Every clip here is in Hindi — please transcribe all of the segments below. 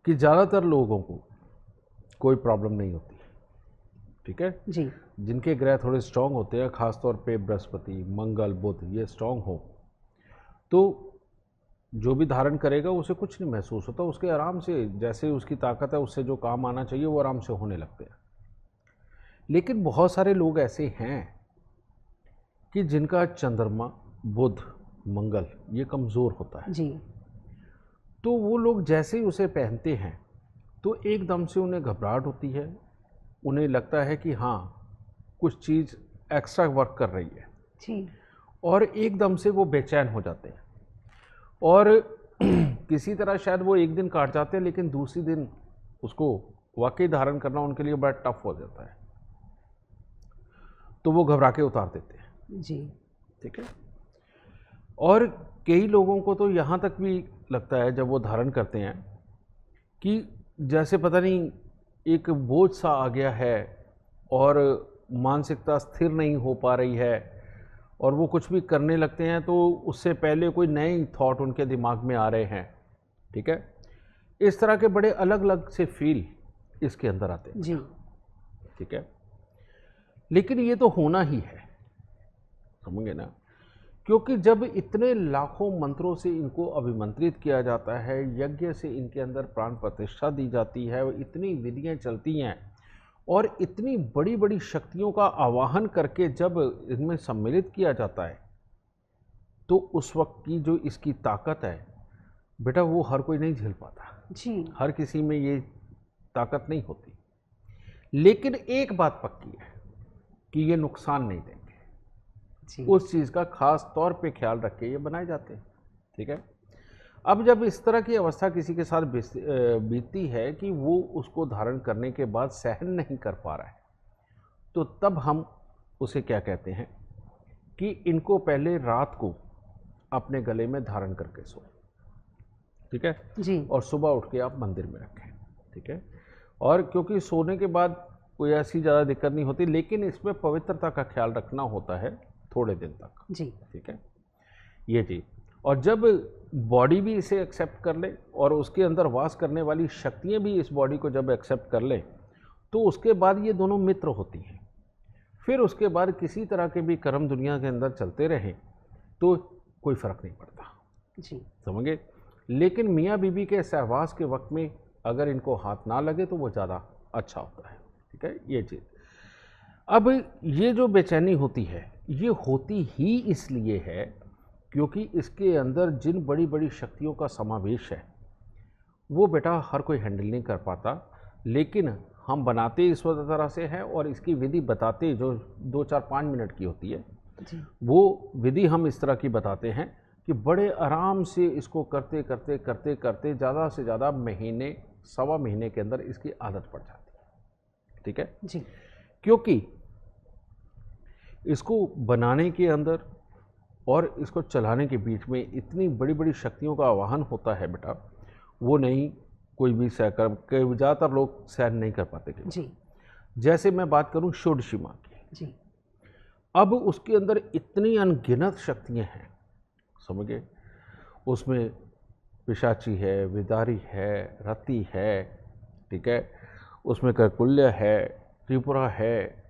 कि ज़्यादातर लोगों को कोई प्रॉब्लम नहीं होती, ठीक है जी। जिनके ग्रह थोड़े स्ट्रांग होते हैं, खासतौर पे बृहस्पति, मंगल, बुध ये स्ट्रांग हो तो जो भी धारण करेगा उसे कुछ नहीं महसूस होता, उसके आराम से जैसे उसकी ताकत है उससे जो काम आना चाहिए वो आराम से होने लगते हैं। लेकिन बहुत सारे लोग ऐसे हैं कि जिनका चंद्रमा, बुध, मंगल ये कमज़ोर होता है, जी। तो वो लोग जैसे ही उसे पहनते हैं तो एकदम से उन्हें घबराहट होती है, उन्हें लगता है कि हाँ कुछ चीज़ एक्स्ट्रा वर्क कर रही है जी। और एकदम से वो बेचैन हो जाते हैं और किसी तरह शायद वो एक दिन काट जाते हैं, लेकिन दूसरी दिन उसको वाकई धारण करना उनके लिए बड़ा टफ हो जाता है, तो वो घबरा के उतार देते हैं। जी। ठीक है। और कई लोगों को तो यहाँ तक भी लगता है जब वो धारण करते हैं कि जैसे पता नहीं एक बोझ सा आ गया है और मानसिकता स्थिर नहीं हो पा रही है और वो कुछ भी करने लगते हैं तो उससे पहले कोई नए थॉट उनके दिमाग में आ रहे हैं। ठीक है। इस तरह के बड़े अलग अलग से फील इसके अंदर आते हैं। जी। ठीक है। लेकिन ये तो होना ही है, समझे ना, क्योंकि जब इतने लाखों मंत्रों से इनको अभिमंत्रित किया जाता है, यज्ञ से इनके अंदर प्राण प्रतिष्ठा दी जाती है, इतनी विधियां चलती हैं और इतनी बड़ी बड़ी शक्तियों का आवाहन करके जब इनमें सम्मिलित किया जाता है तो उस वक्त की जो इसकी ताकत है बेटा वो हर कोई नहीं झेल पाता। जी। हर किसी में ये ताकत नहीं होती। लेकिन एक बात पक्की है कि ये नुकसान नहीं देंगे। जी। उस चीज़ का खास तौर पे ख्याल रख के ये बनाए जाते हैं। ठीक है। अब जब इस तरह की अवस्था किसी के साथ बीतती है कि वो उसको धारण करने के बाद सहन नहीं कर पा रहा है, तो तब हम उसे क्या कहते हैं कि इनको पहले रात को अपने गले में धारण करके सो। ठीक है। जी। और सुबह उठ के आप मंदिर में रखें। ठीक है। और क्योंकि सोने के बाद कोई ऐसी ज़्यादा दिक्कत नहीं होती, लेकिन इसमें पवित्रता का ख्याल रखना होता है थोड़े दिन तक। जी। ठीक है। ये चीज़, और जब बॉडी भी इसे एक्सेप्ट कर ले और उसके अंदर वास करने वाली शक्तियाँ भी इस बॉडी को जब एक्सेप्ट कर ले तो उसके बाद ये दोनों मित्र होती हैं। फिर उसके बाद किसी तरह के भी कर्म दुनिया के अंदर चलते रहें तो कोई फ़र्क नहीं पड़ता। जी। समझे। लेकिन मियाँ बीबी के सहवास के वक्त में अगर इनको हाथ ना लगे तो वो ज़्यादा अच्छा होता है। ठीक है। ये चीज़, अब ये जो बेचैनी होती है ये होती ही इसलिए है क्योंकि इसके अंदर जिन बड़ी बड़ी शक्तियों का समावेश है वो बेटा हर कोई हैंडल नहीं कर पाता। लेकिन हम बनाते इस तरह से हैं और इसकी विधि बताते जो 2 4 5 मिनट की होती है, जी। वो विधि हम इस तरह की बताते हैं कि बड़े आराम से इसको करते करते करते करते ज़्यादा से ज़्यादा महीने, सवा महीने के अंदर इसकी आदत पड़ जाती है। ठीक है। जी। क्योंकि इसको बनाने के अंदर और इसको चलाने के बीच में इतनी बड़ी बड़ी शक्तियों का आवाहन होता है बेटा, वो नहीं कोई भी सहकर के ज़्यादातर लोग सहन नहीं कर पाते केवल। जी। जैसे मैं बात करूं षोडशी माँ की, जी। अब उसके अंदर इतनी अनगिनत शक्तियां हैं, समझ गए। उसमें पिशाची है, विदारी है, रति है, ठीक है, उसमें करकुल्य है, त्रिपुरा है।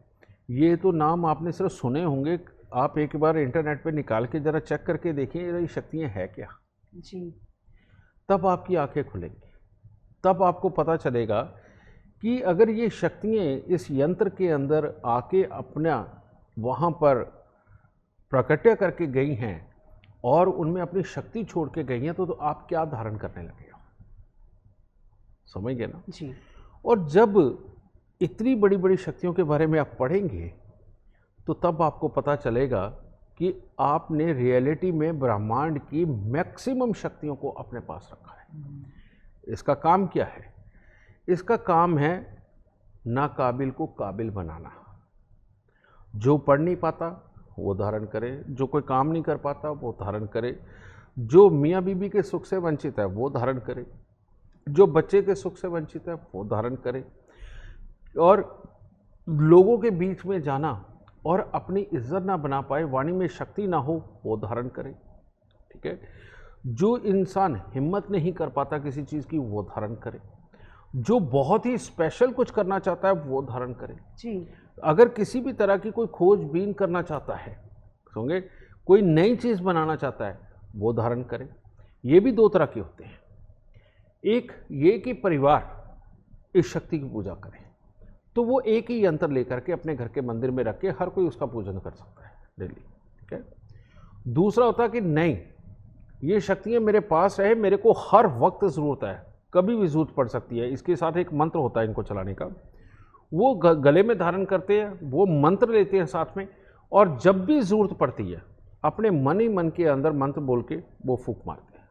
ये तो नाम आपने सिर्फ सुने होंगे, आप एक बार इंटरनेट पे निकाल के ज़रा चेक करके देखिए ये शक्तियाँ हैं क्या। जी। तब आपकी आंखें खुलेंगी, तब आपको पता चलेगा कि अगर ये शक्तियाँ इस यंत्र के अंदर आके अपना वहाँ पर प्रकट्य करके गई हैं और उनमें अपनी शक्ति छोड़ के गई हैं तो आप क्या धारण करने लगे हो, समझ गए ना। जी। और जब इतनी बड़ी बड़ी शक्तियों के बारे में आप पढ़ेंगे तो तब आपको पता चलेगा कि आपने रियलिटी में ब्रह्मांड की मैक्सिमम शक्तियों को अपने पास रखा है। इसका काम क्या है? इसका काम है नाकाबिल को काबिल बनाना। जो पढ़ नहीं पाता वो धारण करे, जो कोई काम नहीं कर पाता वो धारण करे, जो मियाँ बीबी के सुख से वंचित है वो धारण करे, जो बच्चे के सुख से वंचित है वो धारण करे, और लोगों के बीच में जाना और अपनी इज्जत ना बना पाए, वाणी में शक्ति ना हो, वो धारण करे। ठीक है। जो इंसान हिम्मत नहीं कर पाता किसी चीज़ की वो धारण करे। जो बहुत ही स्पेशल कुछ करना चाहता है वो धारण करे जी। अगर किसी भी तरह की कोई खोजबीन करना चाहता है, समझे, कोई नई चीज़ बनाना चाहता है वो धारण करे। ये भी दो तरह के होते हैं। एक ये कि परिवार इस शक्ति की पूजा करे, तो वो एक ही यंत्र लेकर के अपने घर के मंदिर में रख के हर कोई उसका पूजन कर सकता है डेली, ठीक है। दूसरा होता है कि नहीं, ये शक्तियाँ मेरे पास रहे, मेरे को हर वक्त ज़रूरत है, कभी भी ज़रूरत पड़ सकती है। इसके साथ एक मंत्र होता है इनको चलाने का, वो गले में धारण करते हैं, वो मंत्र लेते हैं साथ में, और जब भी ज़रूरत पड़ती है अपने मन ही मन के अंदर मंत्र बोल के वो फूंक मारते हैं,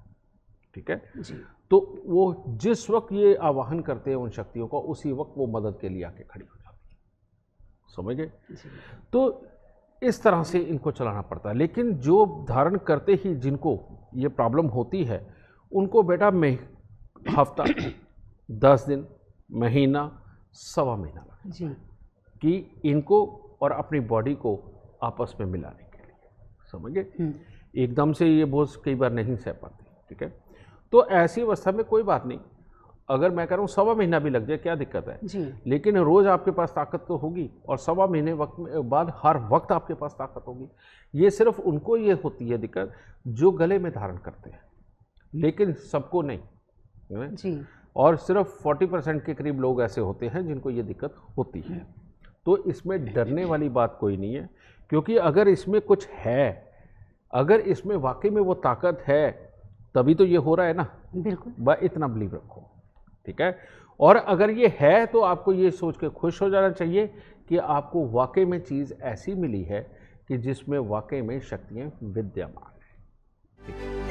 ठीक है जी। तो वो जिस वक्त ये आवाहन करते हैं उन शक्तियों का, उसी वक्त वो मदद के लिए आके खड़ी हो जाती है, समझ गए। तो इस तरह से इनको चलाना पड़ता है। लेकिन जो धारण करते ही जिनको ये प्रॉब्लम होती है उनको बेटा हफ्ता 10 दिन, महीना, सवा महीना लगता जी। है कि इनको और अपनी बॉडी को आपस में मिलाने के लिए, समझ गए। एकदम से ये बोझ कई बार नहीं सह पाते, ठीक है। तो ऐसी अवस्था में कोई बात नहीं, अगर मैं कह रहा हूँ सवा महीना भी लग जाए क्या दिक्कत है जी। लेकिन रोज़ आपके पास ताकत तो होगी, और सवा महीने वक्त बाद हर वक्त आपके पास ताकत होगी। ये सिर्फ उनको ये होती है दिक्कत जो गले में धारण करते हैं, लेकिन सबको नहीं जी। और सिर्फ 40% के करीब लोग ऐसे होते हैं जिनको ये दिक्कत होती है। तो इसमें डरने वाली बात कोई नहीं है, क्योंकि अगर इसमें कुछ है, अगर इसमें वाकई में वो ताकत है तभी तो ये हो रहा है ना। बिल्कुल। बस इतना बिलीव रखो, ठीक है। और अगर ये है तो आपको ये सोच के खुश हो जाना चाहिए कि आपको वाकई में चीज़ ऐसी मिली है कि जिसमें वाकई में शक्तियाँ विद्यमान हैं, ठीक है।